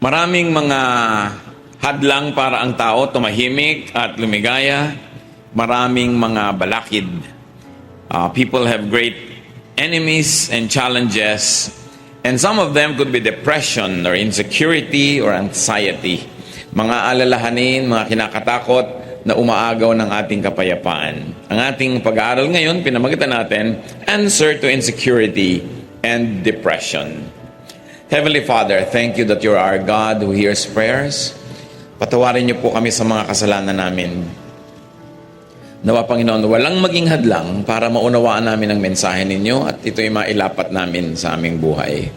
Maraming mga hadlang para ang tao tumahimik at lumigaya. Maraming mga balakid. People have great enemies and challenges. And some of them could be depression or insecurity or anxiety. Mga alalahanin, mga kinakatakot na umaagaw ng ating kapayapaan. Ang ating pag-aaral ngayon, pinamagitan natin, Answer to Insecurity and Depression. Heavenly Father, thank you that you're our God who hears prayers. Patawarin niyo po kami sa mga kasalanan namin. Nawa, Panginoon, walang maging hadlang para maunawaan namin ang mensahe ninyo at ito'y mailapat namin sa aming buhay.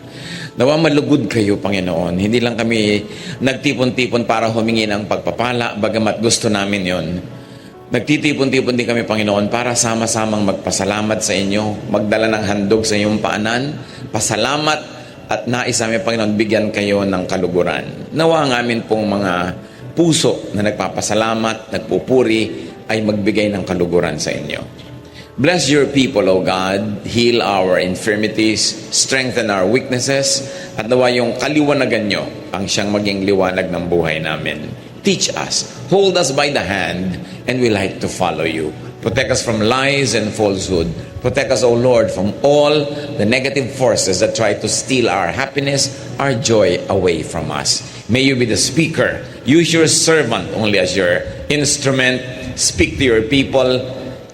Nawa, malugod kayo, Panginoon. Hindi lang kami nagtipon-tipon para humingi ng pagpapala, bagamat gusto namin yon. Nagtitipon-tipon din kami, Panginoon, para sama-samang magpasalamat sa inyo, magdala ng handog sa iyong paanan, pasalamat at nais namin, Panginoon, bigyan kayo ng kaluguran. Nawa ang amin pong mga puso na nagpapasalamat, nagpupuri, ay magbigay ng kaluguran sa inyo. Bless your people, O God. Heal our infirmities, strengthen our weaknesses, at nawa yung kaliwanagan nyo ang siyang maging liwanag ng buhay namin. Teach us, hold us by the hand, and we like to follow you. Protect us from lies and falsehood. Protect us, O Lord, from all the negative forces that try to steal our happiness, our joy away from us. May you be the speaker. Use your servant only as your instrument. Speak to your people.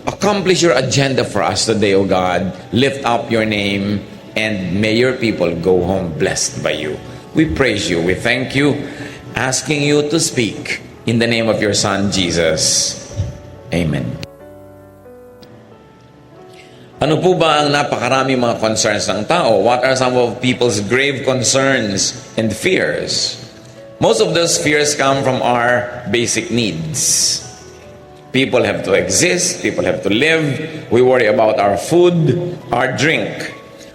Accomplish your agenda for us today, O God. Lift up your name, and may your people go home blessed by you. We praise you. We thank you, asking you to speak in the name of your Son, Jesus. Amen. Ano po ba ang napakaraming mga concerns ng tao? What are some of people's grave concerns and fears? Most of those fears come from our basic needs. People have to exist, people have to live. We worry about our food, our drink.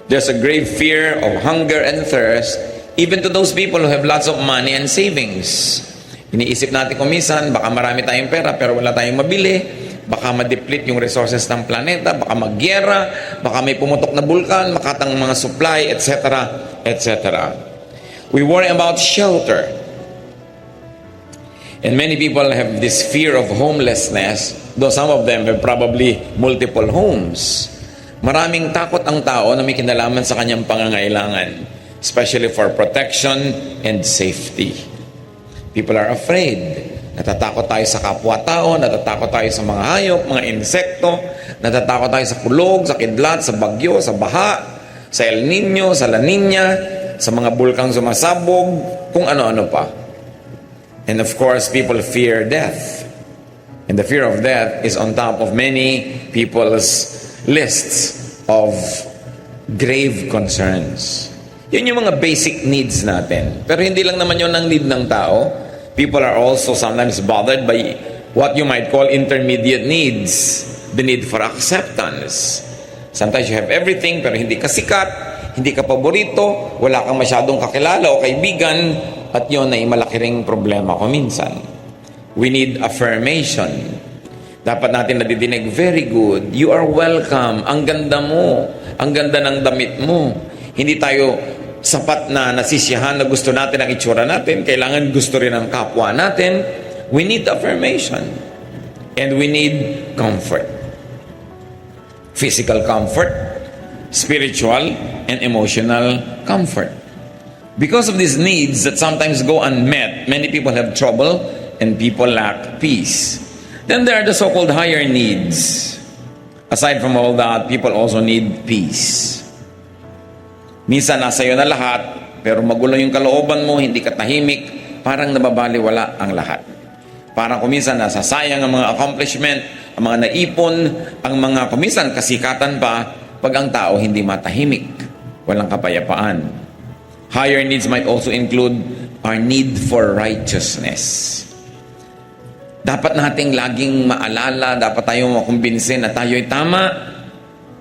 There's a grave fear of hunger and thirst, even to those people who have lots of money and savings. Iniisip natin kung minsan, baka marami tayong pera pero wala tayong mabili. Baka ma-deplete yung resources ng planeta, baka magyera, baka may pumutok na bulkan, makatang mga supply, etc., etc. We worry about shelter. And many people have this fear of homelessness, though some of them have probably multiple homes. Maraming takot ang tao na may kinalaman sa kanyang pangangailangan, especially for protection and safety. People are afraid. Natatakot tayo sa kapwa-tao, natatakot tayo sa mga hayop, mga insekto, natatakot tayo sa kulog, sa kidlat, sa bagyo, sa baha, sa El Nino, sa La Nina, sa mga bulkang sumasabog, kung ano-ano pa. And of course, people fear death. And the fear of death is on top of many people's lists of grave concerns. Yun yung mga basic needs natin. Pero hindi lang naman yun ang need ng tao. People are also sometimes bothered by what you might call intermediate needs. The need for acceptance. Sometimes you have everything pero hindi ka sikat, hindi ka paborito, wala kang masyadong kakilala o kaibigan, at yun ay malaki ring problema ko minsan. We need affirmation. Dapat natin nadidinig, very good, you are welcome, ang ganda mo, ang ganda ng damit mo. Hindi tayo sapat na nasisiyahan na gusto natin ang itsura natin, kailangan gusto rin ang kapwa natin. We need affirmation. And we need comfort. Physical comfort, spiritual and emotional comfort. Because of these needs that sometimes go unmet, many people have trouble and people lack peace. Then there are the so-called higher needs. Aside from all that, people also need peace. Minsan nasa iyo na lahat, pero magulo yung kalooban mo, hindi ka tahimik, parang nababaliwala ang lahat. Parang kuminsan nasasayang ang mga accomplishment, ang mga naipon, ang mga kuminsan kasikatan pa, pag ang tao hindi matahimik, walang kapayapaan. Higher needs might also include our need for righteousness. Dapat nating laging maalala, dapat tayong makumbinsin na tayo'y tama,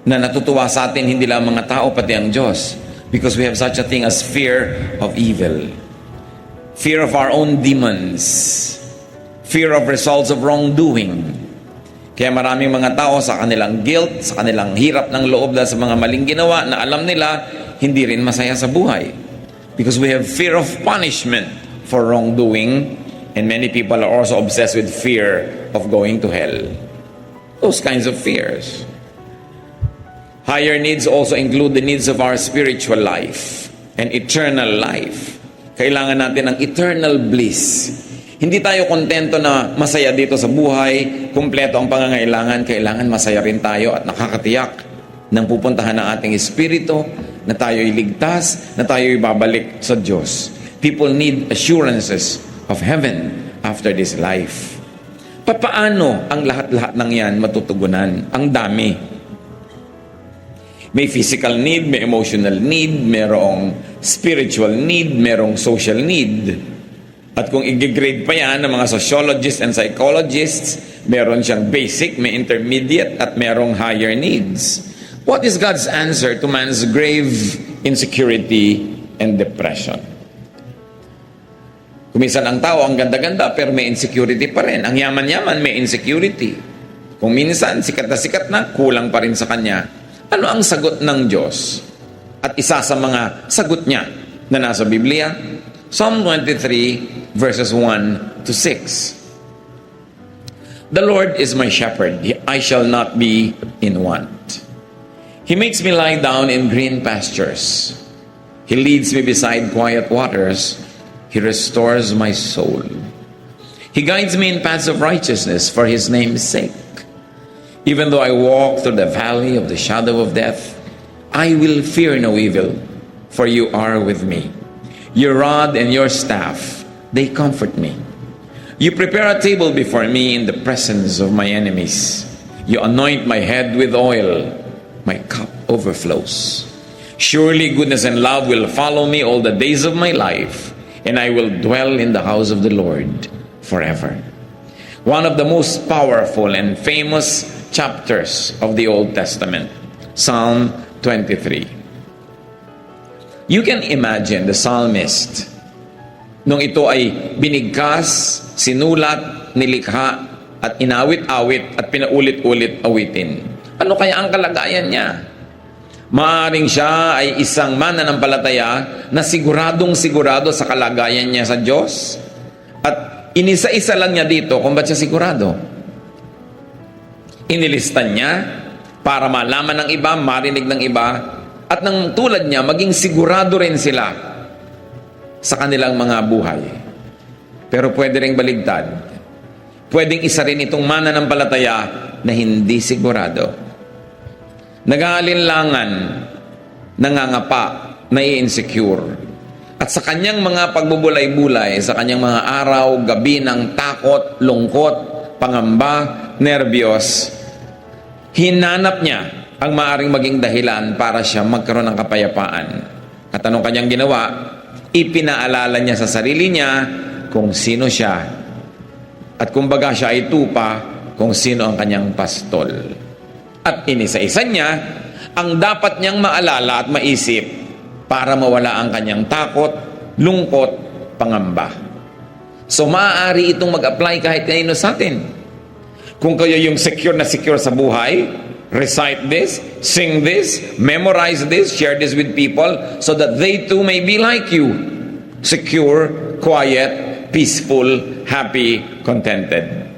na natutuwa sa atin hindi lang mga tao, pati ang Diyos. Because we have such a thing as fear of evil. Fear of our own demons. Fear of results of wrongdoing. Kaya maraming mga tao sa kanilang guilt, sa kanilang hirap ng loob dahil sa mga maling ginawa na alam nila, hindi rin masaya sa buhay. Because we have fear of punishment for wrongdoing, and many people are also obsessed with fear of going to hell. Those kinds of fears. Higher needs also include the needs of our spiritual life and eternal life. Kailangan natin ng eternal bliss. Hindi tayo kontento na masaya dito sa buhay, kumpleto ang pangangailangan. Kailangan masaya rin tayo at nakakatiyak ng pupuntahan ng ating espiritu, na tayo'y ligtas, na tayo'y babalik sa Diyos. People need assurances of heaven after this life. Papaano ang lahat-lahat ng yan matutugunan? Ang dami. May physical need, may emotional need, merong spiritual need, merong social need. At kung i-grade pa yan ng mga sociologists and psychologists, meron siyang basic, may intermediate, at merong higher needs. What is God's answer to man's grave insecurity and depression? Kuminsan ang tao, ang ganda-ganda, pero may insecurity pa rin. Ang yaman-yaman, may insecurity. Kung minsan, sikat na, kulang pa rin sa kanya. Ano ang sagot ng Diyos? At isa sa mga sagot niya na nasa Biblia, Psalm 23, verses 1 to 6. The Lord is my shepherd, I shall not be in want. He makes me lie down in green pastures. He leads me beside quiet waters. He restores my soul. He guides me in paths of righteousness for His name's sake. Even though I walk through the valley of the shadow of death, I will fear no evil, for you are with me. Your rod and your staff, they comfort me. You prepare a table before me in the presence of my enemies. You anoint my head with oil. My cup overflows. Surely goodness and love will follow me all the days of my life, and I will dwell in the house of the Lord forever. One of the most powerful and famous chapters of the Old Testament, Psalm 23. You can imagine the psalmist nung ito ay binigkas, sinulat, nilikha, at inawit-awit at pinaulit-ulit awitin. Ano kaya ang kalagayan niya? Maaring siya ay isang mananampalataya na siguradong-sigurado sa kalagayan niya sa Diyos, at inisa-isa lang niya dito kung ba't siya sigurado. Inilistan niya para malaman ng iba, marinig ng iba, at nang tulad niya, maging sigurado rin sila sa kanilang mga buhay. Pero pwede rin baligtad. Pwedeng isa rin itong mananampalataya na hindi sigurado. Nag-aalinlangan, nangangapa, nai-insecure. At sa kanyang mga pagbubulay-bulay, sa kanyang mga araw, gabi ng takot, lungkot, pangamba, nerbiyos, hinanap niya ang maaring maging dahilan para siya magkaroon ng kapayapaan. At anong kanyang ginawa? Ipinaalala niya sa sarili niya kung sino siya. At kumbaga siya ay tupa kung sino ang kanyang pastol. At inisa-isa niya ang dapat niyang maalala at maisip para mawala ang kanyang takot, lungkot, pangamba. So maaari itong mag-apply kahit kanino sa atin. Kung kayo yung secure na secure sa buhay, recite this, sing this, memorize this, share this with people so that they too may be like you. Secure, quiet, peaceful, happy, contented.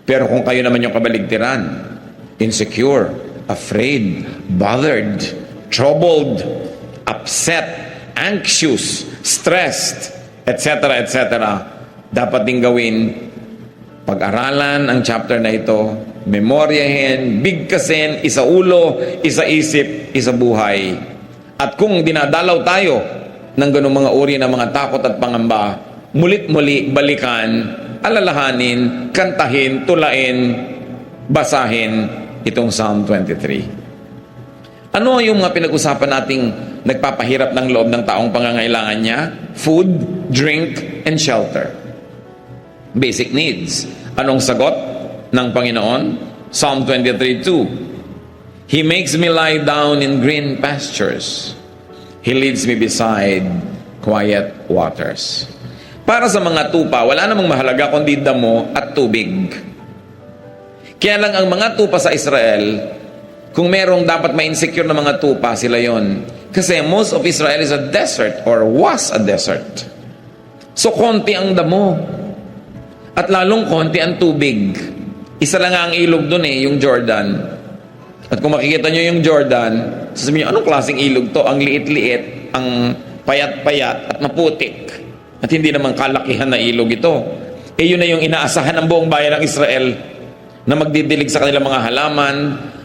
Pero kung kayo naman yung kabaligtiran, insecure, afraid, bothered, troubled, upset, anxious, stressed, etc., etc., dapat ding gawin, pag-aralan ang chapter na ito, memoryahin, bigkasin, isa ulo, isa isip, isa buhay. At kung dinadalaw tayo ng ganung mga uri ng mga takot at pangamba, mulit-muli balikan, alalahanin, kantahin, tulain, basahin itong Psalm 23. Ano yung mga pinag-usapan nating nagpapahirap ng loob ng taong pangangailangan niya? Food, drink, and shelter. Basic needs. Anong sagot ng Panginoon? Psalm 23:2. He makes me lie down in green pastures. He leads me beside quiet waters. Para sa mga tupa, wala namang mahalaga kundi damo at tubig. Kaya lang ang mga tupa sa Israel, kung merong dapat ma-insecure na mga tupa, sila yon. Kasi most of Israel is a desert or was a desert. So konti ang damo. At lalong konti ang tubig. Isa lang ang ilog doon yung Jordan. At kung makikita nyo yung Jordan, sasabihin nyo, anong klaseng ilog to? Ang liit-liit, ang payat-payat at maputik. At hindi naman kalakihan na ilog ito. Yun na yung inaasahan ng buong bayan ng Israel na magdidilig sa kanilang mga halaman.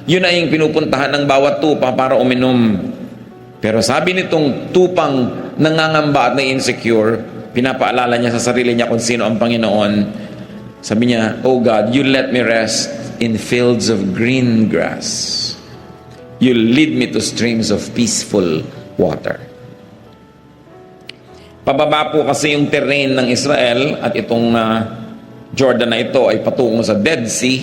Yun na yung pinupuntahan ng bawat tupa para uminom. Pero sabi nitong tupang nangangamba at na-insecure, pinapaalala niya sa sarili niya kung sino ang Panginoon. Sabi niya, "Oh God, you let me rest in fields of green grass. You lead me to streams of peaceful water." Pababa po kasi yung terrain ng Israel at itong Jordan na ito ay patungo sa Dead Sea.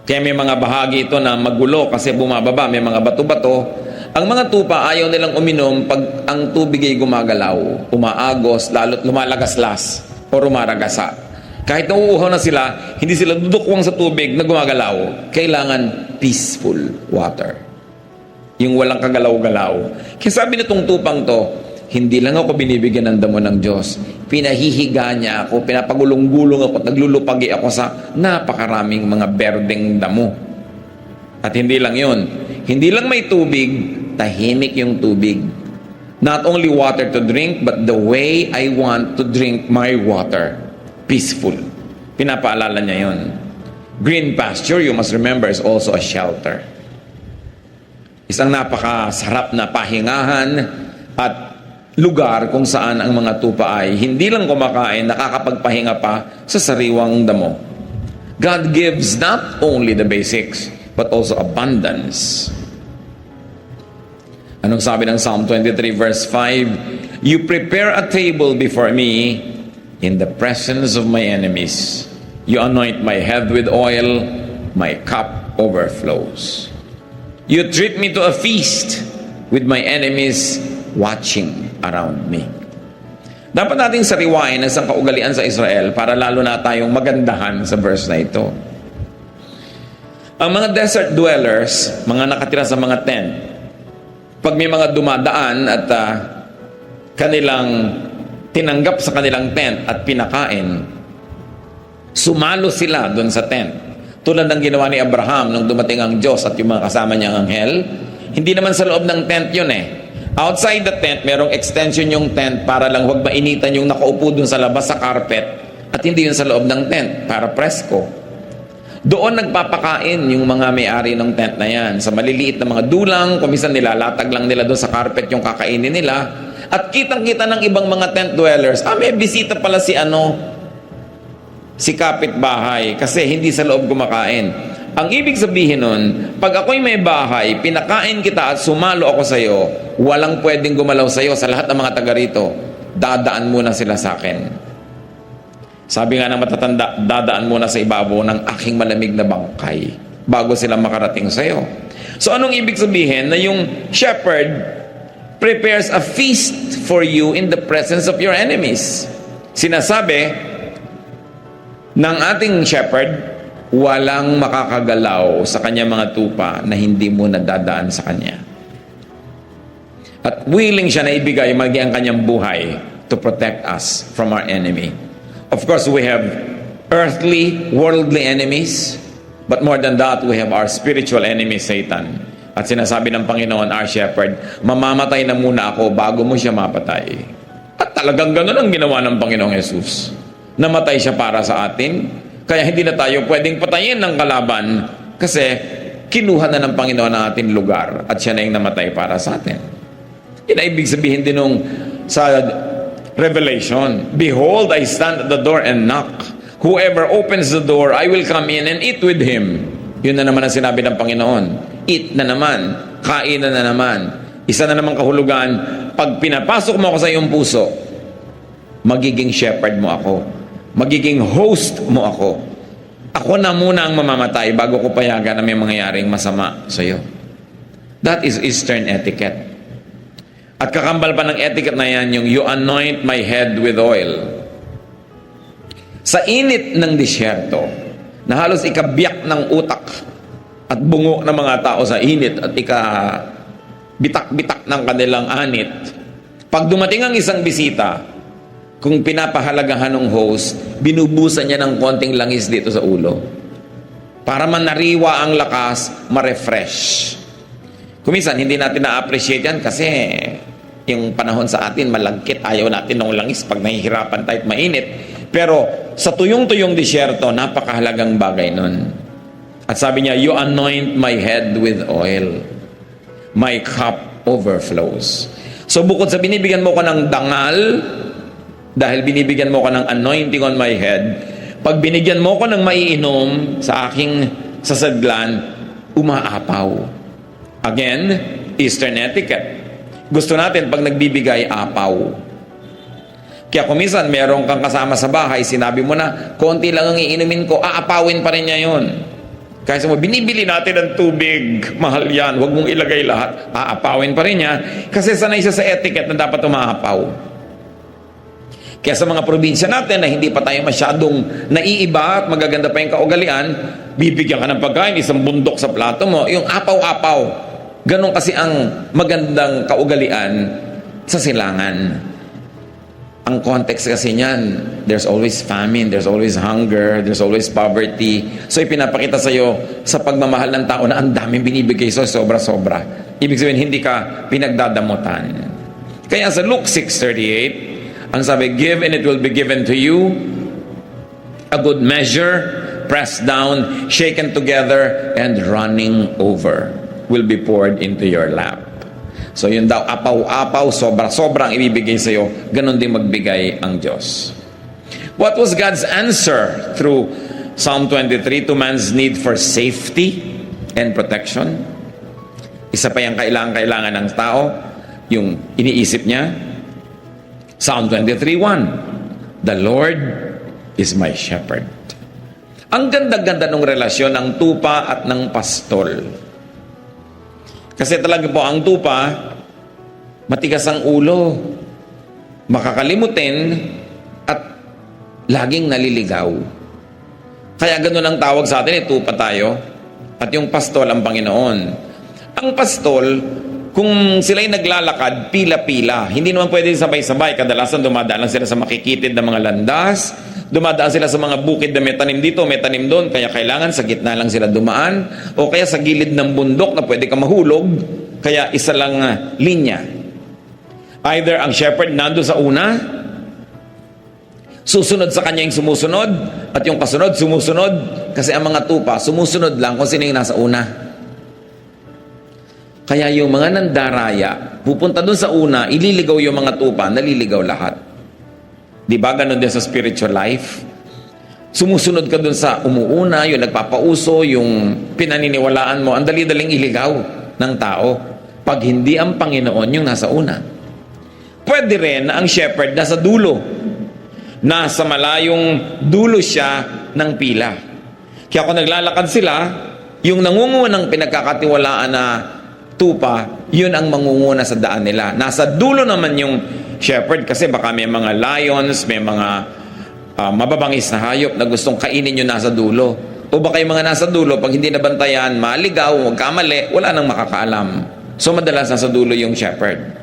Kaya may mga bahagi ito na magulo kasi bumababa, may mga bato-bato. Ang mga tupa ayaw nilang uminom pag ang tubig ay gumagalaw, umaagos, lalo't lumalagaslas o rumaragasa. Kahit nauuhaw na sila, hindi sila dudukwang sa tubig na gumagalaw. Kailangan peaceful water. Yung walang kagalaw-galaw. Kaya sabi nitong tupang to, hindi lang ako binibigyan ng damo ng Diyos. Pinahihiga niya ako, pinapagulong-gulong ako, naglulupagi ako sa napakaraming mga berdeng damo. At hindi lang yun. Hindi lang may tubig, tahimik yung tubig. Not only water to drink, but the way I want to drink my water. Peaceful. Pinapaalala niya yun. Green pasture, you must remember, is also a shelter. Isang napakasarap na pahingahan at lugar kung saan ang mga tupa ay hindi lang kumakain, nakakapagpahinga pa sa sariwang damo. God gives not only the basics, but also abundance. Anong sabi ng Psalm 23 verse 5? You prepare a table before me in the presence of my enemies. You anoint my head with oil, my cup overflows. You treat me to a feast with my enemies watching around me. Dapat nating sariwain ang isang kaugalian sa Israel para lalo na tayong magandahan sa verse na ito. Ang mga desert dwellers, mga nakatira sa mga tent, pag may mga dumadaan at kanilang tinanggap sa kanilang tent at pinakain, sumalo sila doon sa tent. Tulad ng ginawa ni Abraham nung dumating ang Diyos at yung mga kasama niyang anghel. Hindi naman sa loob ng tent yun Outside the tent, merong extension yung tent para lang huwag mainitan yung nakaupo dun sa labas sa carpet at hindi yun sa loob ng tent para presko. Doon nagpapakain yung mga may-ari ng tent na yan. Sa maliliit na mga dulang, kumisan nilalatag lang nila doon sa carpet yung kakainin nila. At kitang-kita ng ibang mga tent dwellers, may bisita pala si kapitbahay kasi hindi sa loob kumakain. Ang ibig sabihin nun, pag ako'y may bahay, pinakain kita at sumalo ako sa iyo, walang pwedeng gumalaw sa iyo sa lahat ng mga taga rito. Dadaan muna sila sa akin. Sabi nga ng matatanda, dadaan muna sa ibabaw ng aking malamig na bangkay bago sila makarating sa iyo. So anong ibig sabihin? Na yung shepherd prepares a feast for you in the presence of your enemies. Sinasabi ng ating shepherd, walang makakagalaw sa kanya mga tupa na hindi mo nadadaan sa kanya. At willing siya na ibigay maging ang kanyang buhay to protect us from our enemy. Of course, we have earthly, worldly enemies, but more than that, we have our spiritual enemy, Satan. At sinasabi ng Panginoon, our shepherd, mamamatay na muna ako bago mo siya mapatay. At talagang ganun ang ginawa ng Panginoong Jesus. Namatay siya para sa atin. Kaya hindi na tayo pwedeng patayin ng kalaban kasi kinuha na ng Panginoon ang ating lugar at siya na yung namatay para sa atin. Yan ay ibig sabihin din nung sa Revelation, behold, I stand at the door and knock. Whoever opens the door, I will come in and eat with him. Yun na naman ang sinabi ng Panginoon. Eat na naman, kain na naman. Isa na naman kahulugan, pag pinapasok mo ako sa iyong puso, magiging shepherd mo ako. Magiging host mo ako. Ako na muna ang mamamatay bago ko payagan na may mangyayaring masama sa iyo. That is Eastern etiquette. At kakambal pa ng etiquette na yan, yung you anoint my head with oil. Sa init ng disyerto, na halos ikabiyak ng utak at bungo ng mga tao sa init at bitak-bitak ng kanilang anit. Pag dumating ang isang bisita, kung pinapahalagahan ng host, binubusan niya ng konting langis dito sa ulo. Para manariwa ang lakas, ma-refresh. Kuminsan, hindi natin na-appreciate yan kasi yung panahon sa atin, malagkit, ayaw natin ng langis pag nahihirapan tayo at mainit. Pero sa tuyong-tuyong disyerto, napakahalagang bagay nun. At sabi niya, you anoint my head with oil. My cup overflows. So bukod sa binibigyan mo ko ng dangal, dahil binibigyan mo ko ng anointing on my head, pag binigyan mo ko ng maiinom sa aking sasadlan, umaapaw. Again, Eastern etiquette. Gusto natin pag nagbibigay, apaw. Kaya kung minsan meron kang kasama sa bahay, sinabi mo na, konti lang ang iinumin ko, aapawin pa rin niya yun. Kaya mo, binibili natin ng tubig, mahal yan, huwag mong ilagay lahat, aapawin pa rin niya, kasi sanay siya sa etiquette na dapat umaapaw. Kaya sa mga probinsya natin na hindi pa tayo masyadong naiiba at magaganda pa yung kaugalian, bibigyan ka ng pagkain, isang bundok sa plato mo, yung apaw-apaw. Ganon kasi ang magandang kaugalian sa silangan. Ang context kasi niyan, there's always famine, there's always hunger, there's always poverty. So ipinapakita sa'yo sa pagmamahal ng tao na ang daming binibigay sa'yo, sobra-sobra. Ibig sabihin, hindi ka pinagdadamutan. Kaya sa Luke 6:38, ang sabi, give and it will be given to you, a good measure, pressed down, shaken together, and running over will be poured into your lap. So yun daw, apaw-apaw, sobra-sobra ang ibibigay sa iyo, ganun din magbigay ang Diyos. What was God's answer through Psalm 23 to man's need for safety and protection? Isa pa yung kailangan ng tao, yung iniisip niya, Psalm 23:1, the Lord is my shepherd. Ang ganda-ganda ng relasyon ng tupa at ng pastol. Kasi talaga po, ang tupa, matigas ang ulo, makakalimutin, at laging naliligaw. Kaya ganun ang tawag sa atin, tupa tayo, at yung pastol ang Panginoon. Ang pastol, kung sila'y naglalakad, pila-pila. Hindi naman pwede sabay-sabay. Kadalasan dumadaan lang sila sa makikitid na mga landas. Dumadaan sila sa mga bukid na may tanim dito, may tanim doon. Kaya kailangan sa gitna lang sila dumaan. O kaya sa gilid ng bundok na pwede ka mahulog. Kaya isa lang linya. Either ang shepherd nando sa una, susunod sa kanya yung sumusunod, at yung kasunod, sumusunod. Kasi ang mga tupa, sumusunod lang kung sino yung nasa una. Kaya yung mga nandaraya, pupunta dun sa una, ililigaw yung mga tupa, naliligaw lahat. Di ba ganun din sa spiritual life? Sumusunod ka dun sa umuuna, yung nagpapauso, yung pinaniniwalaan mo, ang dali-daling iligaw ng tao. Pag hindi ang Panginoon yung nasa una. Pwede rin na ang shepherd nasa dulo. Nasa malayong dulo siya ng pila. Kaya kung naglalakad sila, yung nangungunang pinagkakatiwalaan na tupa, yun ang mangunguna sa daan nila. Nasa dulo naman yung shepherd kasi baka may mga lions, may mga mababangis na hayop na gustong kainin yung nasa dulo. O baka yung mga nasa dulo, pag hindi nabantayan, maligaw, magkamali, wala nang makakaalam. So madalas nasa dulo yung shepherd.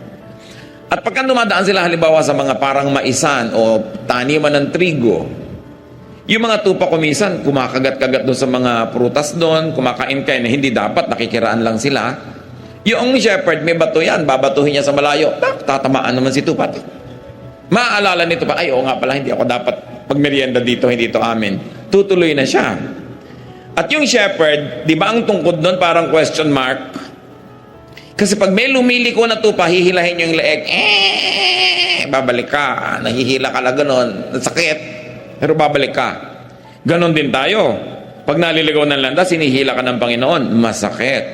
At pagka dumadaan sila halimbawa sa mga parang maisan o taniman ng trigo, yung mga tupa kumisan, kumakagat-kagat doon sa mga prutas doon, kumakain kayo na hindi dapat, nakikiraan lang sila. Yung shepherd, may bato yan, babatuhin niya sa malayo, tatamaan naman si tupa. Maaalala nito pa, ay oo nga pala, hindi ako dapat magmerienda dito, hindi ito amin. Tutuloy na siya. At yung shepherd, di ba ang tungkod doon parang question mark? Kasi pag may lumiliko na tupa, hihilahin niyo yung leeg, babalik ka, nahihila ka na gano'n, sakit, pero babalik ka. Ganon din tayo. Pag naliligaw ng landas, hinihila ka ng Panginoon, masakit.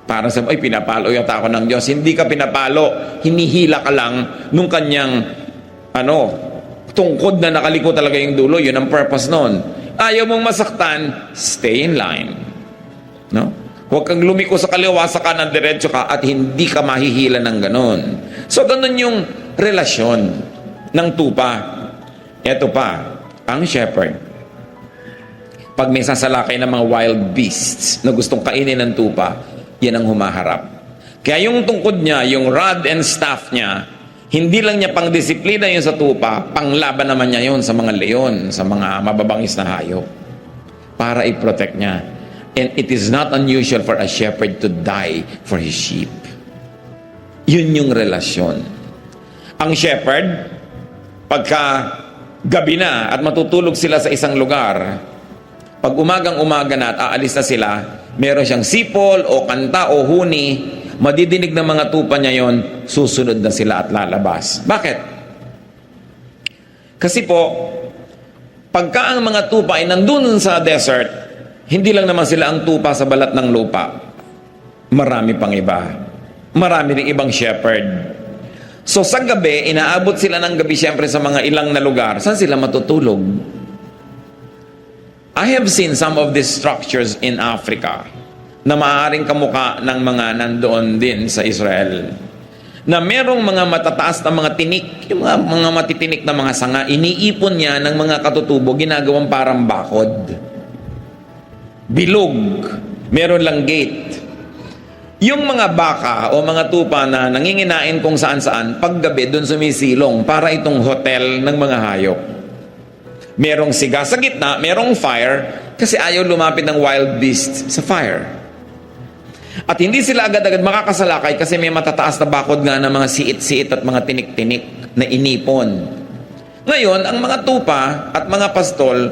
Para sa, ay, pinapalo yata ako ng Diyos. Hindi ka pinapalo, hinihila ka lang nung kanyang, tungkod na nakaliko talaga yung dulo. Yun ang purpose nun. Ayaw mong masaktan, stay in line. No? Huwag kang lumiko sa kaliwa, sa kanan, diretso ka, at hindi ka mahihila ng ganon. So, ganon yung relasyon ng tupa. Ito pa, ang shepherd. Pag may sasalakay ng mga wild beasts na gustong kainin ng tupa, yan ang humaharap. Kaya yung tungkod niya, yung rod and staff niya, hindi lang niya pang disiplina yun sa tupa, panglaban naman niya yun sa mga leon, sa mga mababangis na hayop, para i-protect niya. And it is not unusual for a shepherd to die for his sheep. Yun yung relasyon. Ang shepherd, pagka gabi na at matutulog sila sa isang lugar, pag umagang-umaga na at aalis na sila, meron siyang sipol o kanta o huni, madidinig ng mga tupa niya yon, susunod na sila at lalabas. Bakit? Kasi po, pagka ang mga tupa ay nandun sa desert, hindi lang naman sila ang tupa sa balat ng lupa. Marami pang iba. Marami ring ibang shepherd. So sa gabi, inaabot sila ng gabi siyempre sa mga ilang na lugar. Saan sila matutulog? I have seen some of these structures in Africa na maaaring kamuka ng mga nandoon din sa Israel, na merong mga matataas na mga tinik, yung mga matitinik na mga sanga, iniipon niya ng mga katutubo, ginagawang parang bakod. Bilog, meron lang gate. Yung mga baka o mga tupa na nanginginain kung saan-saan, paggabi doon sumisilong para itong hotel ng mga hayop. Merong siga sa gitna, merong fire, kasi ayaw lumapit ng wild beast sa fire. At hindi sila agad-agad makakasalakay kasi may matataas na bakod nga ng mga siit-siit at mga tinik-tinik na inipon. Ngayon, ang mga tupa at mga pastol,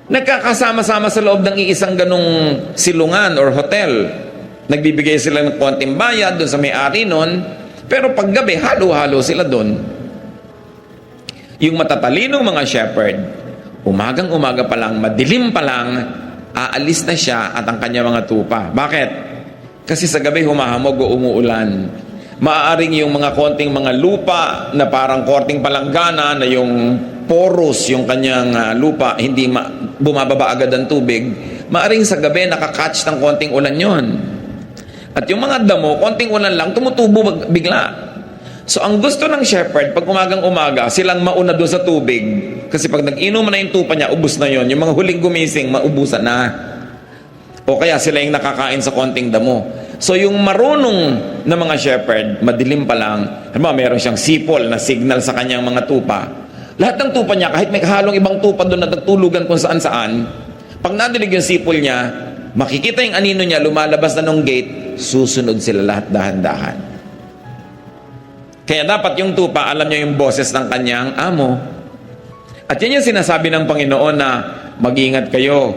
nagkakasama-sama sa loob ng iisang ganong silungan or hotel. Nagbibigay sila ng konting bayad doon sa may-ari nun, pero paggabi, halo-halo sila doon. Yung matatalinong mga shepherd, umagang-umaga pa lang, madilim pa lang, aalis na siya at ang kanya mga tupa. Bakit? Kasi sa gabi humahamog o umuulan. Maaaring yung mga konting mga lupa na parang korting palanggana na yung porous, yung kanyang lupa, hindi bumababa agad ang tubig. Maaaring sa gabi nakakatch ng konting ulan yon. At yung mga damo, konting ulan lang, tumutubo bigla. So ang gusto ng shepherd, pag umagang-umaga, silang mauna doon sa tubig. Kasi pag nag-inom na yung tupa niya, ubus na yon. Yung mga huling gumising, maubusan na. O kaya sila yung nakakain sa konting damo. So yung marunong na mga shepherd, madilim pa lang, meron siyang sipol na signal sa kanyang mga tupa. Lahat ng tupa niya, kahit may kahalong ibang tupa doon na nagtulugan kung saan-saan, pag nadilig yung sipol niya, makikita yung anino niya, lumalabas na ng gate, susunod sila lahat dahan-dahan. Kaya dapat yung tupa, alam niya yung boses ng kanyang amo. At yan yung sinasabi ng Panginoon na mag-ingat kayo,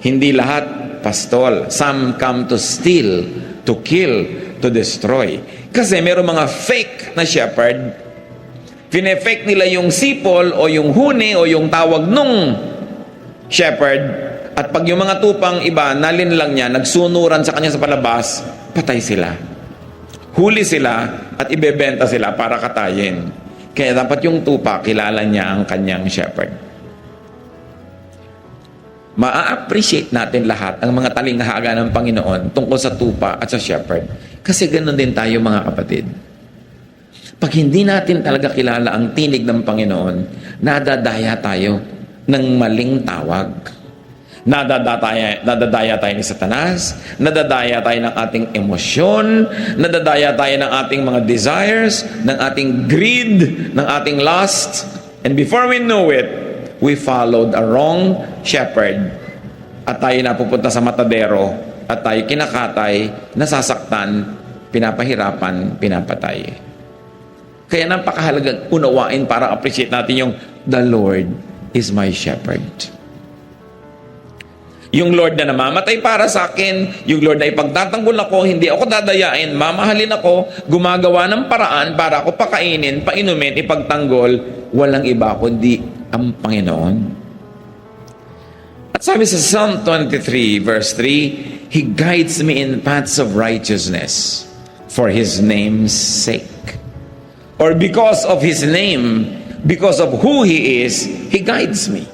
hindi lahat pastol. Some come to steal, to kill, to destroy. Kasi meron mga fake na shepherd, fine-fake nila yung sipol o yung huni o yung tawag nung shepherd, at pag yung mga tupang iba, nalin lang niya, nagsunuran sa kanya sa palabas, patay sila. Huli sila at ibebenta sila para katayin. Kaya dapat yung tupa, kilala niya ang kanyang shepherd. Ma-appreciate natin lahat ang mga talinghaga ng Panginoon tungkol sa tupa at sa shepherd. Kasi ganoon din tayo mga kapatid. Pag hindi natin talaga kilala ang tinig ng Panginoon, nadadaya tayo ng maling tawag. Nadadaya tayo ni Satanas, nadadaya tayo ng ating emosyon, nadadaya tayo ng ating mga desires, ng ating greed, ng ating lust. And before we know it, we followed a wrong shepherd at tayo napupunta sa matadero at tayo kinakatay, nasasaktan, pinapahirapan, pinapatay. Kaya napakahalagang unawain para appreciate natin yung the Lord is my shepherd. Yung Lord na namamatay para sa akin, yung Lord na ipagtatanggol ako, hindi ako dadayain, mamahalin ako, gumagawa ng paraan para ako pakainin, painumin, ipagtanggol, walang iba kundi ang Panginoon. At sabi sa Psalm 23 verse 3, He guides me in paths of righteousness for His name's sake. Or because of His name, because of who He is, He guides me.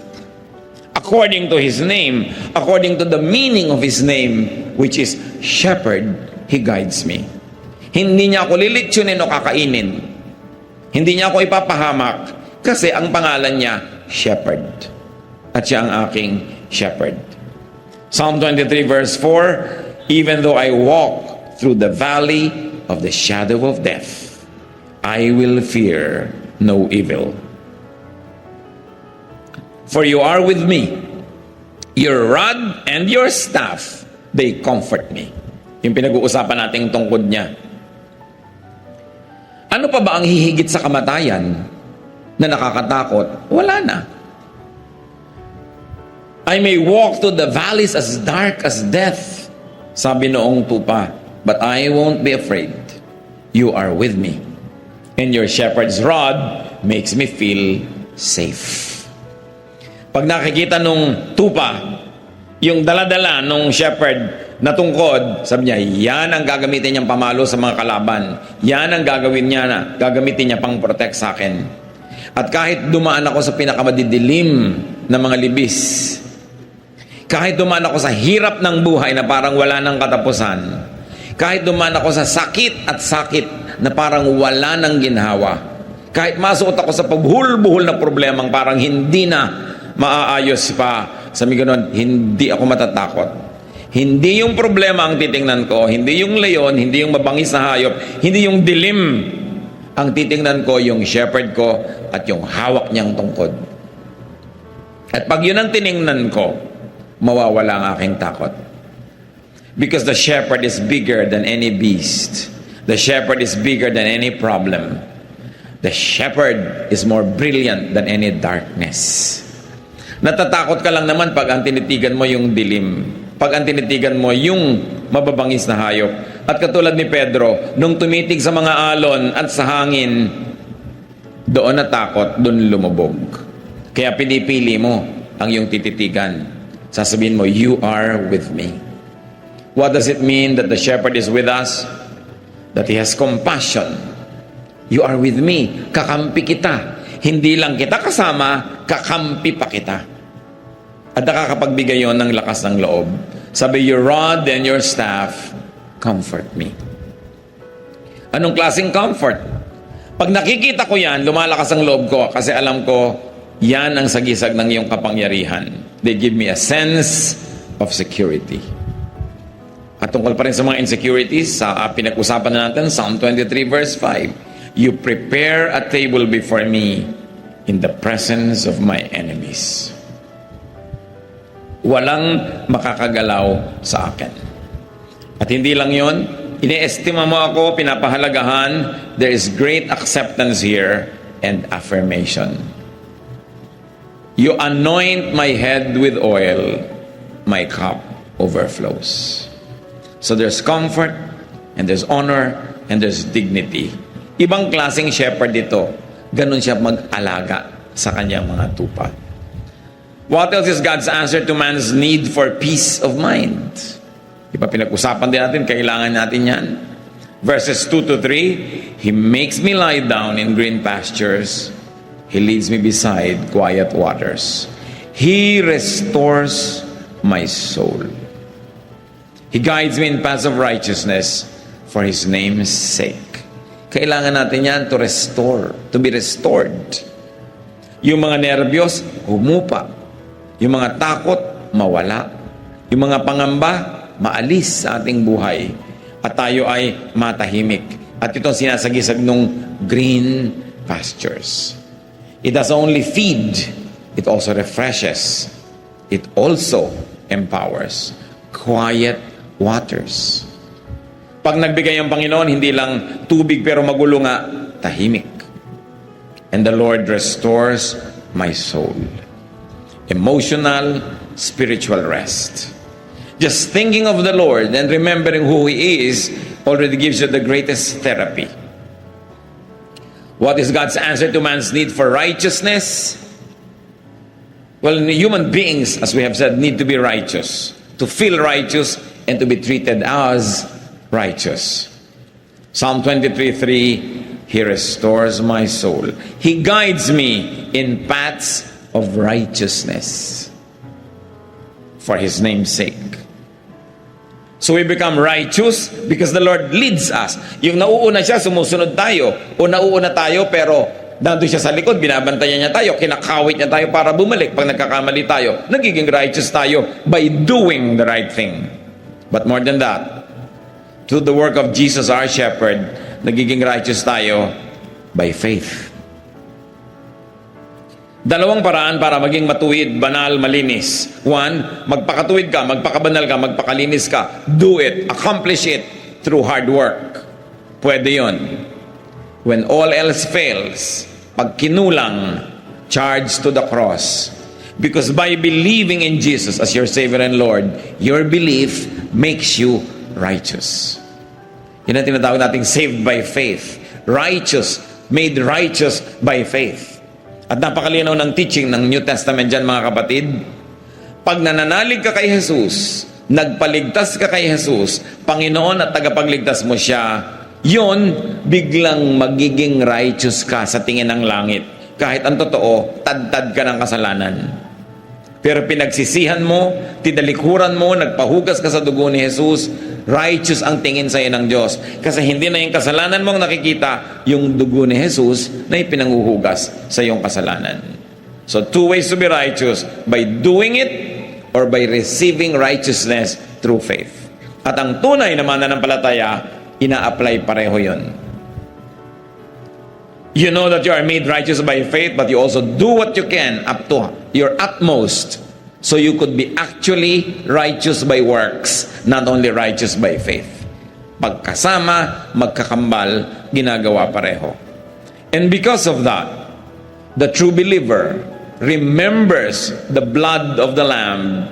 According to His name, according to the meaning of His name, which is shepherd, He guides me. Hindi niya ako lilitsyonin o kakainin. Hindi niya ako ipapahamak kasi ang pangalan niya, shepherd. At siya ang aking shepherd. Psalm 23 verse 4, Even though I walk through the valley of the shadow of death, I will fear no evil. For you are with me. Your rod and your staff, they comfort me. Yung pinag-uusapan nating tungkod niya. Ano pa ba ang hihigit sa kamatayan na nakakatakot? Wala na. I may walk through the valleys as dark as death, sabi noong tupa, but I won't be afraid. You are with me. And your shepherd's rod makes me feel safe. Pag nakikita nung tupa, yung daladala nung shepherd na tungkod, sabi niya, yan ang gagamitin niyang pamalo sa mga kalaban. Yan ang gagamitin niya pang protect sa akin. At kahit dumaan ako sa pinakamadidilim na mga libis, kahit dumaan ako sa hirap ng buhay na parang wala ng katapusan, kahit dumaan ako sa sakit na parang wala ng ginhawa, kahit masuot ako sa pagbuhol-buhol na problemang parang hindi na maaayos pa, sabi ganon, hindi ako matatakot. Hindi yung problema ang titingnan ko, hindi yung leon, hindi yung mabangis na hayop, hindi yung dilim ang titingnan ko, yung shepherd ko at yung hawak niyang tungkod. At pag yun ang tiningnan ko, mawawala ang aking takot. Because the shepherd is bigger than any beast. The shepherd is bigger than any problem. The shepherd is more brilliant than any darkness. Natatakot ka lang naman pag ang tinitigan mo yung dilim. Pag ang tinitigan mo yung mababangis na hayop. At katulad ni Pedro, nung tumitig sa mga alon at sa hangin, doon natakot, doon lumubog. Kaya pinipili mo ang iyong tititigan. Sasabihin mo, you are with me. What does it mean that the shepherd is with us? That he has compassion. You are with me. Kakampi kita. Hindi lang kita kasama, kakampi pa kita. At nakakapagbigay yon ng lakas ng loob. Sabi, your rod and your staff comfort me. Anong klaseng comfort? Pag nakikita ko yan, lumalakas ang loob ko kasi alam ko, yan ang sagisag ng iyong kapangyarihan. They give me a sense of security. At tungkol pa rin sa mga insecurities, sa pinag-usapan na natin, Psalm 23 verse 5, you prepare a table before me in the presence of my enemies. Walang makakagalaw sa akin. At hindi lang yon, iniestima mo ako, pinapahalagahan, there is great acceptance here and affirmation. You anoint my head with oil, my cup overflows. So there's comfort, and there's honor, and there's dignity. Ibang klaseng shepherd dito. Ganun siya mag-alaga sa kanyang mga tupa. What else is God's answer to man's need for peace of mind? Diba pinag-usapan din natin, kailangan natin yan. Verses 2 to 3, He makes me lie down in green pastures. He leads me beside quiet waters. He restores my soul. He guides me in paths of righteousness for His name's sake. Kailangan natin yan to restore, to be restored. Yung mga nervyos, humupa. Yung mga takot, mawala. Yung mga pangamba, maalis sa ating buhay. At tayo ay matahimik. At itong sinasagisag nung green pastures. It does only feed, it also refreshes. It also empowers. Quiet waters. Pag nagbigay ang Panginoon, hindi lang tubig pero magulo nga, tahimik. And the Lord restores my soul. Emotional, spiritual rest. Just thinking of the Lord and remembering who He is already gives you the greatest therapy. What is God's answer to man's need for righteousness? Well, human beings, as we have said, need to be righteous. To feel righteous and to be treated as righteous. Psalm 23:3, He restores my soul. He guides me in paths of righteousness for His name's sake. So we become righteous because the Lord leads us. Yung nauuna siya, sumusunod tayo. O nauuna tayo pero nandun siya sa likod, binabantayan niya tayo, kinakawit niya tayo para bumalik. Pag nagkakamali tayo, nagiging righteous tayo by doing the right thing. But more than that, through the work of Jesus our shepherd, nagiging righteous tayo by faith. Dalawang paraan para maging matuwid, banal, malinis. One, magpakatuwid ka, magpakabanal ka, magpakalinis ka. Do it, accomplish it through hard work. Pwede yon. When all else fails, pag kinulang, charge to the cross. Because by believing in Jesus as your Savior and Lord, your belief makes you righteous. Yan ang tinatawag nating saved by faith. Righteous, made righteous by faith. At napakalinaw ng teaching ng New Testament dyan, mga kapatid. Pag nananalig ka kay Jesus, nagpaligtas ka kay Jesus, Panginoon at tagapagligtas mo siya, yon biglang magiging righteous ka sa tingin ng langit. Kahit ang totoo, tad-tad ka ng kasalanan. Pero pinagsisihan mo, tinalikuran mo, nagpahugas ka sa dugo ni Jesus, righteous ang tingin sa iyo ng Diyos. Kasi hindi na yung kasalanan mong nakikita, yung dugo ni Jesus na ipinanghuhugas sa iyong kasalanan. So, two ways to be righteous, by doing it or by receiving righteousness through faith. At ang tunay na mananampalataya, ina-apply pareho yon. You know that you are made righteous by faith, but you also do what you can up to your utmost so you could be actually righteous by works, not only righteous by faith. Pagkasama, magkakambal, ginagawa pareho. And because of that, the true believer remembers the blood of the Lamb,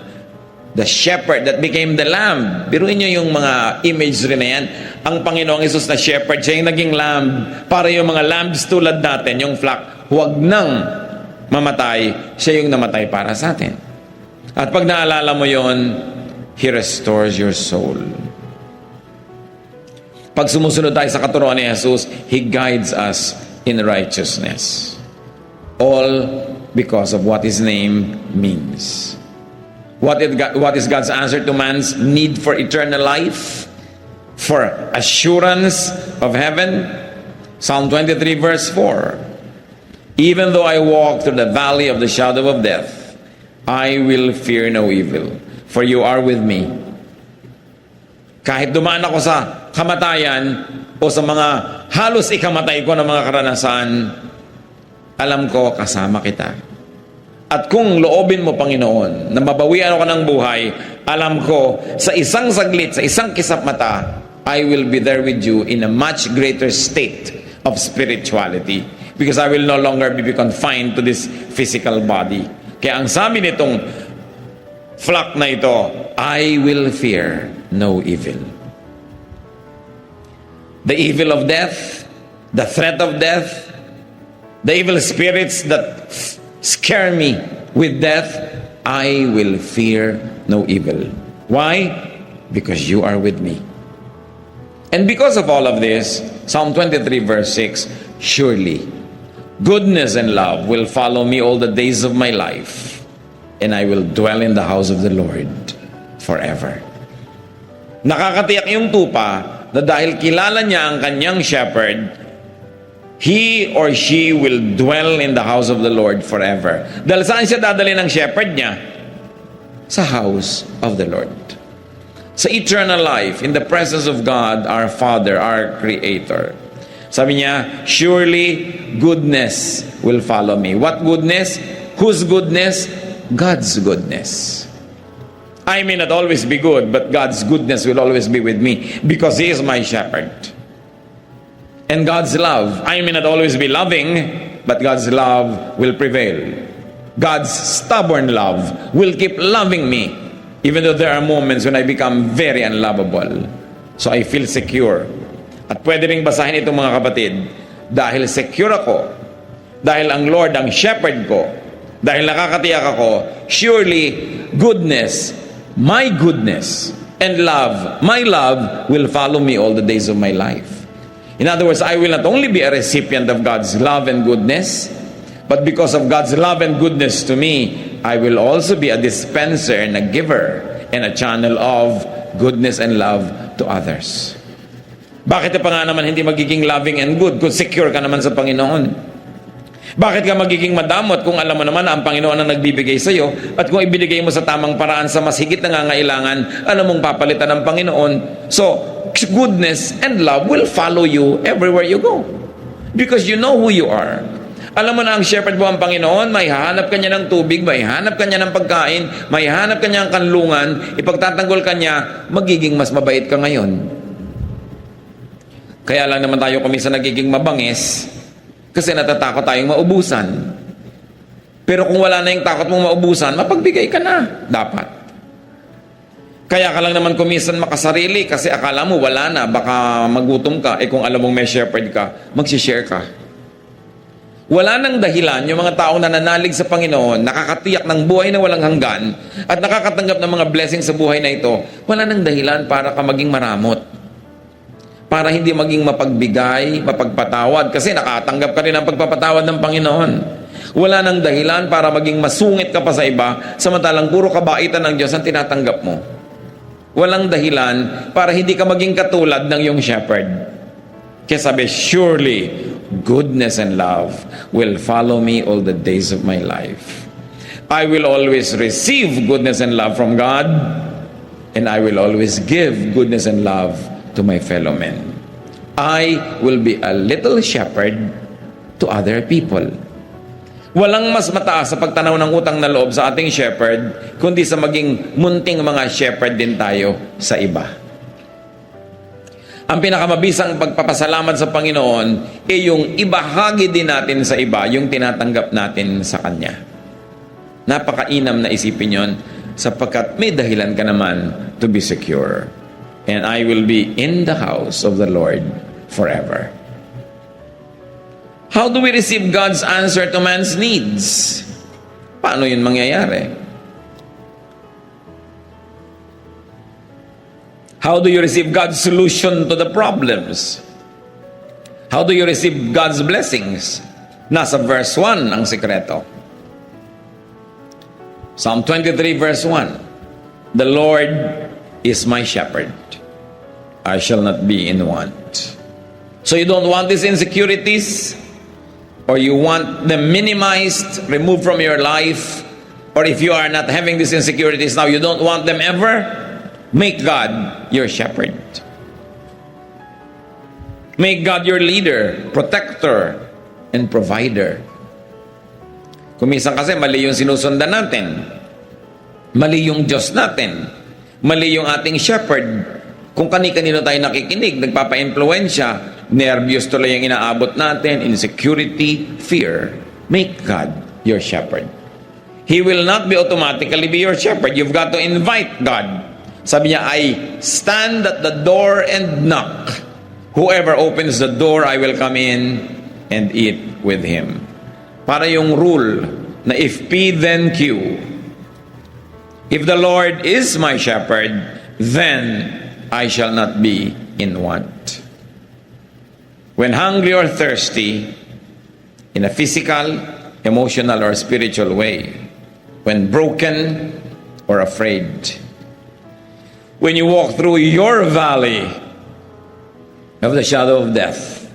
the shepherd that became the lamb. Biruin nyo yung mga imagery na yan. Ang Panginoong Hesus na shepherd, siya yung naging lamb. Para yung mga lambs tulad natin, yung flock, huwag nang mamatay. Siya yung namatay para sa atin. At pag naalala mo yon, He restores your soul. Pag sumusunod tayo sa katuruan ni Jesus, He guides us in righteousness. All because of what His name means. What is God's answer to man's need for eternal life? For assurance of heaven? Psalm 23 verse 4. Even though I walk through the valley of the shadow of death, I will fear no evil, for you are with me. Kahit dumaan ako sa kamatayan o sa mga halos ikamatay ko ng mga karanasan, alam ko kasama kita. At kung loobin mo, Panginoon, na mabawian ako ng buhay, alam ko, sa isang saglit, sa isang kisap mata, I will be there with you in a much greater state of spirituality. Because I will no longer be confined to this physical body. Kaya ang sabi nitong flock na ito, I will fear no evil. The evil of death, the threat of death, the evil spirits that scare me with death, I will fear no evil. Why? Because you are with me. And because of all of this, Psalm 23 verse 6, surely goodness and love will follow me all the days of my life, and I will dwell in the house of the Lord forever. Nakakatiyak yung tupa na dahil kilala niya ang kanyang shepherd, he or she will dwell in the house of the Lord forever. Dahil saan siya dadali ng shepherd niya? Sa house of the Lord. Sa eternal life, in the presence of God, our Father, our Creator. Sabi niya, surely goodness will follow me. What goodness? Whose goodness? God's goodness. I may not always be good, but God's goodness will always be with me because He is my shepherd. And God's love, I may not always be loving, but God's love will prevail. God's stubborn love will keep loving me, even though there are moments when I become very unlovable. So I feel secure. At pwede ring basahin itong mga kapatid, dahil secure ako, dahil ang Lord ang shepherd ko, dahil nakakatiyak ako, surely goodness, and love, my love will follow me all the days of my life. In other words, I will not only be a recipient of God's love and goodness, but because of God's love and goodness to me, I will also be a dispenser and a giver and a channel of goodness and love to others. Bakit pa nga naman hindi magiging loving and good kung secure ka naman sa Panginoon? Bakit ka magiging madamot kung alam mo naman na ang Panginoon ang nagbibigay sa iyo at kung ibinigay mo sa tamang paraan sa mas higit na nangangailangan, alam mong papalitan ng Panginoon? So, goodness and love will follow you everywhere you go. Because you know who you are. Alam mo na ang shepherd mo ang Panginoon, may hanap ka niya ng tubig, may hanap ka niya ng pagkain, may hanap ka niya ng kanlungan, ipagtatanggol ka niya, magiging mas mabait ka ngayon. Kaya lang naman tayo kumisa nagiging mabangis kasi natatakot tayong maubusan. Pero kung wala na yung takot mong maubusan, mapagbigay ka na. Dapat. Kaya ka lang naman kumisan makasarili kasi akala mo wala na, baka magutom ka. Kung alam mong may shepherd ka, magsishare ka. Wala nang dahilan yung mga taong nananalig sa Panginoon, nakakatiyak ng buhay na walang hanggan, at nakakatanggap ng mga blessings sa buhay na ito, wala nang dahilan para ka maging maramot. Para hindi maging mapagbigay, mapagpatawad, kasi nakatanggap ka rin ng pagpapatawad ng Panginoon. Wala nang dahilan para maging masungit ka pa sa iba, samantalang puro kabaitan ng Diyos ang tinatanggap mo. Walang dahilan para hindi ka maging katulad ng iyong shepherd. Kaya sabi, surely, goodness and love will follow me all the days of my life. I will always receive goodness and love from God, and I will always give goodness and love to my fellow men. I will be a little shepherd to other people. Walang mas mataas sa pagtanaw ng utang na loob sa ating shepherd, kundi sa maging munting mga shepherd din tayo sa iba. Ang pinakamabisang pagpapasalamat sa Panginoon ay yung ibahagi din natin sa iba yung tinatanggap natin sa Kanya. Napakainam na isipin yon sapagkat may dahilan ka naman to be secure. And I will be in the house of the Lord forever. How do we receive God's answer to man's needs? Paano yun mangyayari? How do you receive God's solution to the problems? How do you receive God's blessings? Nasa verse 1 ang sikreto. Psalm 23 verse 1. The Lord is my shepherd. I shall not be in want. So you don't want these insecurities? Or you want them minimized, removed from your life? Or if you are not having these insecurities now, you don't want them ever? Make God your shepherd. Make God your leader, protector, and provider. Kuminsan kasi mali yung sinusundan natin. Mali yung Diyos natin. Mali yung ating shepherd. Kung kani-kanino tayo nakikinig, nagpapa-impluensya, nervyos tuloy yung inaabot natin, insecurity, fear. Make God your shepherd. He will not be automatically be your shepherd. You've got to invite God. Sabi niya, I stand at the door and knock. Whoever opens the door, I will come in and eat with him. Para yung rule na if P then Q. If the Lord is my shepherd, then I shall not be in want. When hungry or thirsty, in a physical, emotional, or spiritual way, when broken or afraid, when you walk through your valley of the shadow of death,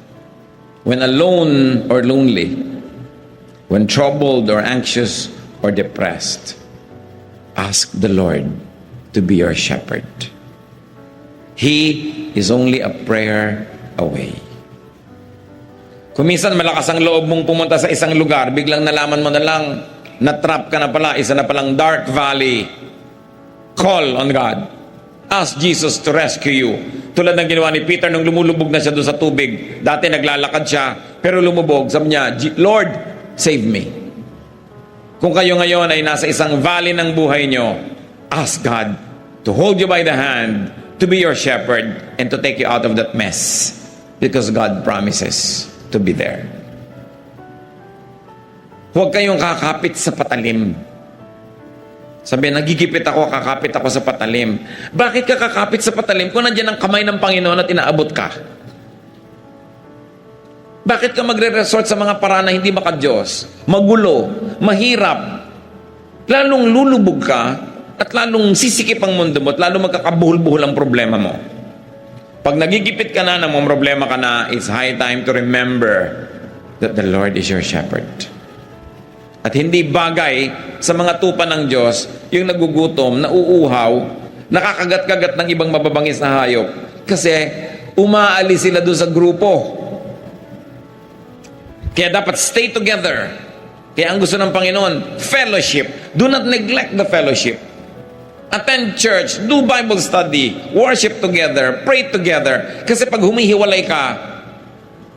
when alone or lonely, when troubled or anxious or depressed, ask the Lord to be your shepherd. He is only a prayer away. Kung minsan malakas ang loob mong pumunta sa isang lugar, biglang nalaman mo na lang, na-trap ka na pala, isa na palang dark valley. Call on God. Ask Jesus to rescue you. Tulad ng ginawa ni Peter nung lumulubog na siya doon sa tubig. Dati naglalakad siya, pero lumubog. Sabi niya, Lord, save me. Kung kayo ngayon ay nasa isang valley ng buhay nyo, ask God to hold you by the hand, to be your shepherd, and to take you out of that mess. Because God promises to be there. Huwag kayong kakapit sa patalim. Sabi, nagigipit ako, kakapit ako sa patalim. Bakit ka kakapit sa patalim kung nandiyan ang kamay ng Panginoon at inaabot ka? Bakit ka magre-resort sa mga paraan na hindi maka-Diyos? Magulo, mahirap. Lalong lulubog ka at lalong sisikip ang mundo mo at lalong magkakabuhol-buhol ang problema mo. Pag nagigipit ka na, namang problema ka na, it's high time to remember that the Lord is your shepherd. At hindi bagay sa mga tupa ng Diyos yung nagugutom, nauuhaw, nakakagat-kagat ng ibang mababangis na hayop, Kasi umaalis sila doon sa grupo. Kaya dapat stay together. Kaya ang gusto ng Panginoon, fellowship. Do not neglect the fellowship. Attend church, do Bible study, worship together, pray together. Kasi pag humihiwalay ka,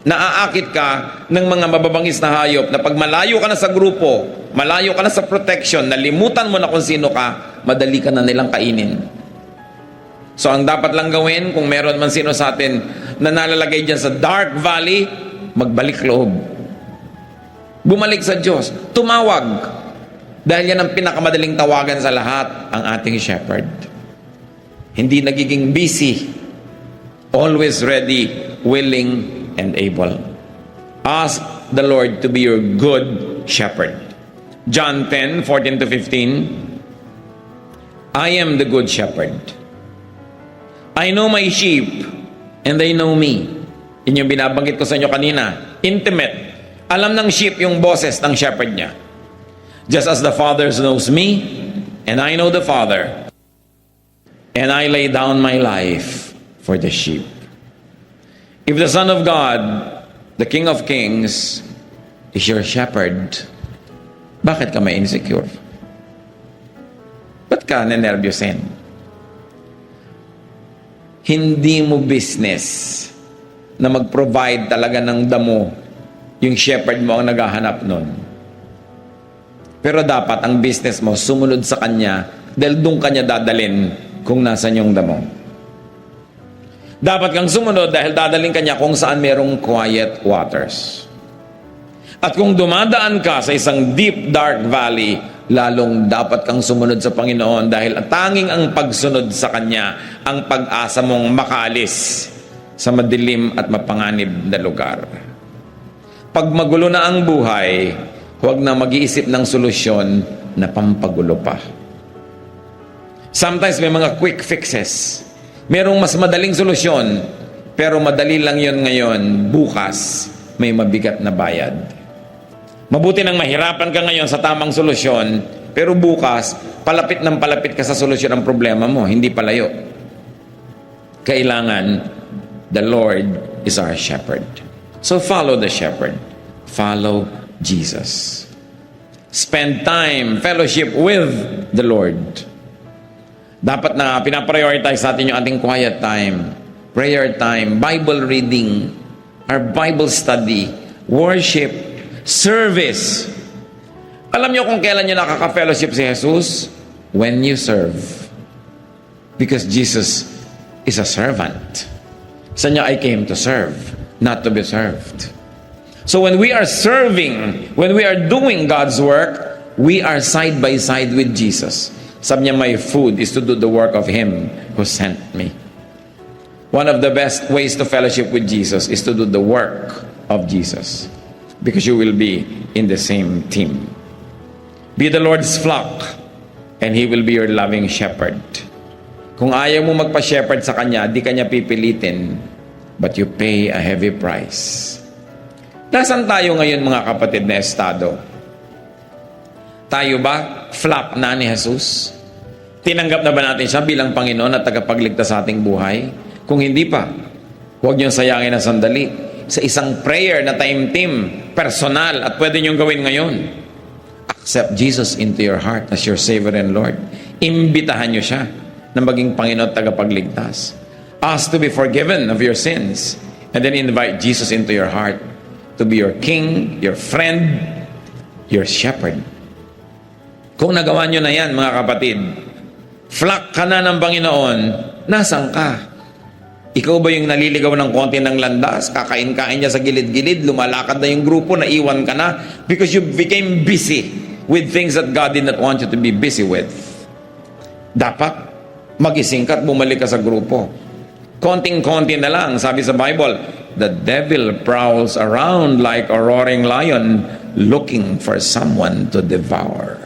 naaakit ka ng mga mababangis na hayop na pag malayo ka na sa grupo, malayo ka na sa protection, nalimutan mo na kung sino ka, madali ka na nilang kainin. So ang dapat lang gawin, kung meron man sino sa atin na nalalagay dyan sa dark valley, magbalik loob. Bumalik sa Diyos. Tumawag. Dahil yan ang pinakamadaling tawagan sa lahat, ang ating shepherd. Hindi nagiging busy. Always ready, willing, and able. Ask the Lord to be your good shepherd. John 10:14-15. I am the good shepherd. I know my sheep, and they know me. Yun yung binabanggit ko sa inyo kanina. Intimate. Alam ng sheep yung boses ng shepherd niya. Just as the Father knows me, and I know the Father, and I lay down my life for the sheep. If the Son of God, the King of Kings, is your shepherd, bakit ka may insecure? Ba't ka nanervyusin? Hindi mo business na mag-provide talaga ng damo yung shepherd mo ang naghahanap nun. Pero dapat ang business mo sumunod sa kanya dahil doon kanya dadalin kung nasan yung damo. Dapat kang sumunod dahil dadalhin kanya kung saan merong quiet waters. At kung dumadaan ka sa isang deep dark valley, lalong dapat kang sumunod sa Panginoon dahil tanging ang pagsunod sa kanya ang pag-asa mong makaalis sa madilim at mapanganib na lugar. Pag magulo na ang buhay, huwag na mag-iisip ng solusyon na pampagulo pa. Sometimes may mga quick fixes. Merong mas madaling solusyon, pero madali lang yon ngayon, bukas may mabigat na bayad. Mabuti nang mahirapan ka ngayon sa tamang solusyon, pero bukas, palapit ng palapit ka sa solusyon ng problema mo, hindi palayo. Kailangan, the Lord is our shepherd. So follow the shepherd. Follow Jesus. Spend time, fellowship with the Lord. Dapat na pinaprioritize natin yung ating quiet time, prayer time, Bible reading, our Bible study, worship, service. Alam niyo kung kailan niyo nakaka-fellowship si Jesus? When you serve. Because Jesus is a servant. Sa niya, I came to serve, not to be served. So when we are serving, when we are doing God's work, we are side by side with Jesus. Sabi niya, my food is to do the work of Him who sent me. One of the best ways to fellowship with Jesus is to do the work of Jesus. Because you will be in the same team. Be the Lord's flock, and He will be your loving shepherd. Kung ayaw mo magpa-shepherd sa Kanya, di Kanya pipilitin, but you pay a heavy price. Nasaan tayo ngayon mga kapatid na estado? Tayo ba flock na ni Jesus? Tinanggap na ba natin siya bilang Panginoon at tagapagligtas sa ating buhay? Kung hindi pa, huwag niyong sayangin na sandali. Sa isang prayer na time-team, personal, at pwede niyong gawin ngayon. Accept Jesus into your heart as your Savior and Lord. Imbitahan niyo siya na maging Panginoon at tagapagligtas. Ask to be forgiven of your sins. And then invite Jesus into your heart to be your King, your friend, your shepherd. Kung nagawa nyo na yan, mga kapatid, flock ka na ng Panginoon, nasan ka? Ikaw ba yung naliligaw ng konti ng landas, kakain-kain niya sa gilid-gilid, lumalakad na yung grupo, naiwan ka na, because you became busy with things that God did not want you to be busy with. Dapat, magising ka at bumalik ka sa grupo. Konting-konti na lang, sabi sa Bible, the devil prowls around like a roaring lion looking for someone to devour.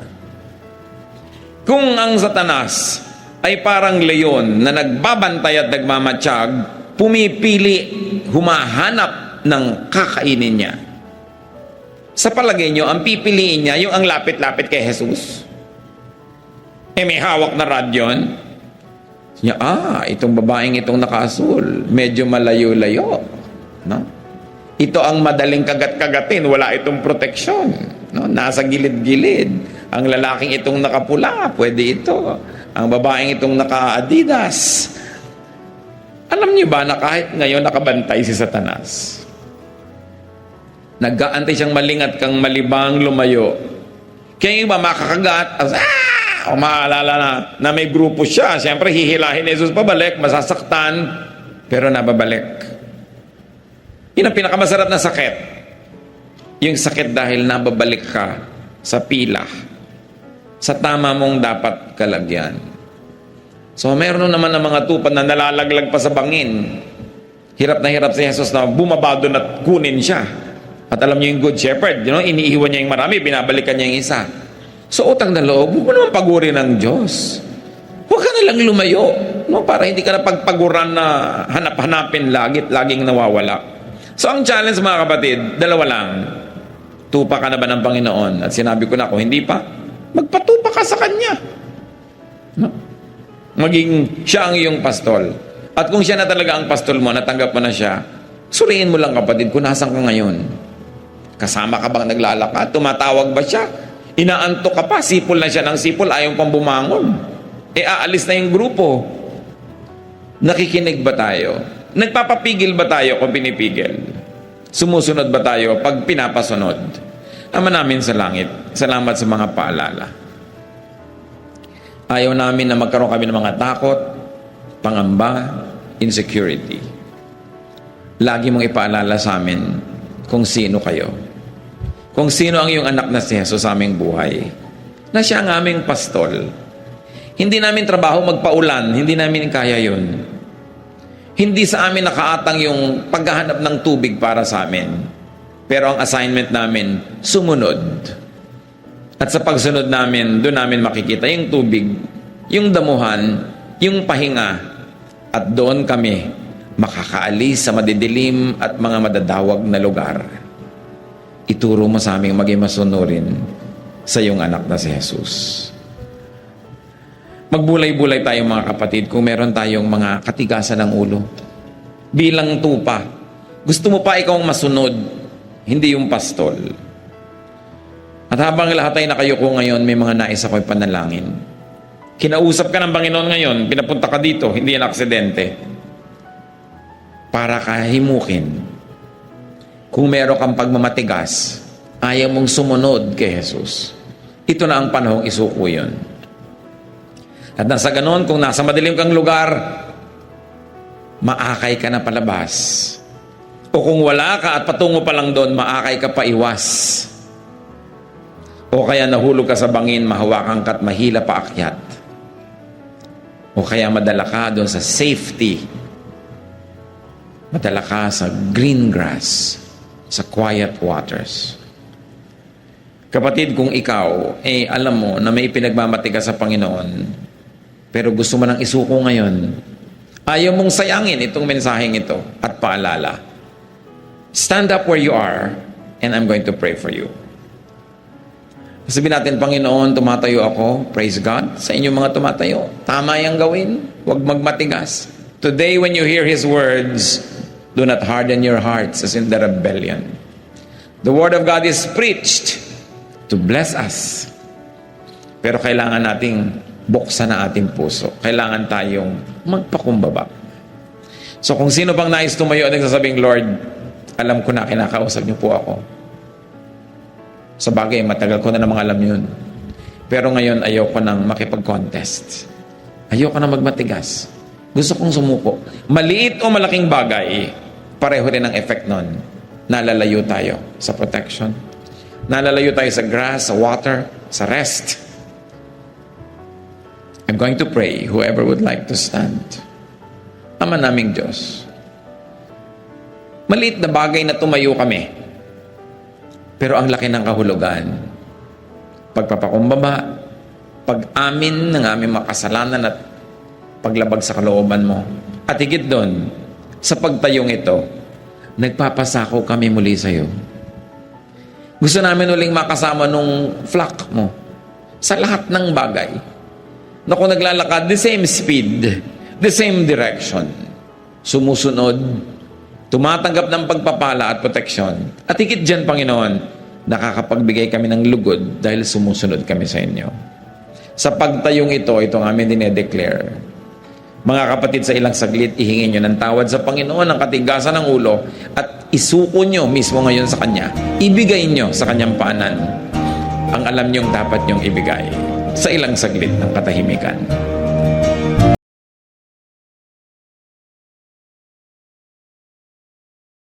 Kung ang Satanas ay parang leon na nagbabantay at nagmamatsyag, pumipili, humahanap ng kakainin niya. Sa palagay nyo, ang pipiliin niya yung ang lapit-lapit kay Jesus. May hawak na rod yun. Niya, itong babaeng itong nakaasul, medyo malayo-layo. No? Ito ang madaling kagat-kagatin, wala itong proteksyon. No? Nasa gilid-gilid. Ang lalaking itong nakapula, pwede ito. Ang babaeng itong naka-Adidas. Alam niyo ba na kahit ngayon nakabantay si Satanas? Nag-aantay siyang malingat kang malibang lumayo. Kaya yung iba makakagat, o maalala na may grupo siya, siyempre hihilahin ni Jesus pabalik, masasaktan, pero nababalik. Yun ang pinakamasarap na sakit. Yung sakit dahil nababalik ka sa pila, sa tama mong dapat kalagyan. So meron naman ng mga tupad na nalalaglag pa sa bangin. Hirap na hirap si Jesus na bumaba doon at kunin siya. At alam niyo yung good shepherd, iniiwan niya yung marami, binabalikan niya yung isa. So utang na loob, huwag mo naman pagurin ng Diyos. Huwag ka na lang lumayo, no? Para hindi ka na pagpaguran na hanap-hanapin laging nawawala. So ang challenge mga kapatid, dalawa lang. Tupa ka na ba ng Panginoon? At sinabi ko na, kung hindi pa, magpatupa ka sa Kanya. No? Maging siya ang iyong pastol. At kung siya na talaga ang pastol mo, natanggap mo na siya, suriin mo lang kapatid kung nasan ka ngayon. Kasama ka bang naglalakad? Tumatawag ba siya? Inaantok ka pa, sipol na siya ng sipol, ayaw pang bumangon. Aalis na yung grupo. Nakikinig ba tayo? Nagpapapigil ba tayo kung pinipigil? Sumusunod ba tayo pag pinapasunod? Ama namin sa langit, salamat sa mga paalala. Ayaw namin na magkaroon kami ng mga takot, pangamba, insecurity. Lagi mong ipaalala sa amin kung sino kayo. Kung sino ang iyong anak na si Jesus sa aming buhay. Na siya ang aming pastol. Hindi namin trabaho magpaulan, hindi namin kaya yun. Hindi sa amin nakaatang yung paghahanap ng tubig para sa amin. Pero ang assignment namin, sumunod. At sa pagsunod namin, doon namin makikita yung tubig, yung damuhan, yung pahinga. At doon kami makakaalis sa madidilim at mga madadawag na lugar. Ituro mo sa aming maging masunurin sa iyong anak na si Jesus. Magbulay-bulay tayo mga kapatid kung meron tayong mga katigasan ng ulo. Bilang tupa, gusto mo pa ikaw masunod, hindi yung pastol. At habang lahat ay nakayuko ngayon, may mga nais ako'y panalangin. Kinausap ka ng Panginoon ngayon, pinapunta ka dito, hindi yan aksidente. Para kahimukin. Kung meron kang pagmamatigas, ayaw mong sumunod kay Jesus. Ito na ang panahong isuko yun. At nasa ganon, kung nasa madilim kang lugar, maakay ka na palabas. O kung wala ka at patungo pa lang doon, maakay ka pa iwas. O kaya nahulog ka sa bangin, mahawakan ka at mahila pa akyat. O kaya madala ka doon sa safety. Madala ka sa green grass, sa quiet waters. Kapatid, kung ikaw, alam mo na may pinagmamatigas sa Panginoon, pero gusto mo nang isuko ngayon, ayaw mong sayangin itong mensaheng ito at paalala. Stand up where you are and I'm going to pray for you. Sabihin natin, Panginoon, tumatayo ako. Praise God. Sa inyong mga tumatayo, tama yung gawin. Huwag magmatigas. Today, when you hear His words, do not harden your hearts as in the rebellion. The Word of God is preached to bless us. Pero kailangan nating buksan ang ating puso. Kailangan tayong magpakumbaba. So kung sino pang nais tumayo at nagsasabing, Lord, alam ko na kinakausap niyo po ako. Sa bagay, matagal ko na namang alam yun. Pero ngayon, ayoko nang makipag-contest. Ayoko nang magmatigas. Gusto kong sumuko. Maliit o malaking bagay, pareho rin ang effect nun. Nalalayo tayo sa protection. Nalalayo tayo sa grass, sa water, sa rest. I'm going to pray, whoever would like to stand. Ama naming Diyos, maliit na bagay na tumayo kami, pero ang laki ng kahulugan. Pagpapakumbaba, pag-amin ng aming makasalanan at paglabag sa kalooban mo. At higit doon, sa pagtayong ito, nagpapasako kami muli sa iyo. Gusto namin uling makasama nung flock mo sa lahat ng bagay. Na kung naglalakad, the same speed, the same direction. Sumusunod, tumatanggap ng pagpapala at proteksyon. At higit dyan, Panginoon, nakakapagbigay kami ng lugod dahil sumusunod kami sa inyo. Sa pagtayong ito ang amin dinedeclare. Mga kapatid, sa ilang saglit, ihingin nyo ng tawad sa Panginoon ng katigasan ng ulo at isuko nyo mismo ngayon sa Kanya. Ibigay nyo sa Kanyang paanan ang alam nyong dapat nyong ibigay sa ilang saglit ng katahimikan.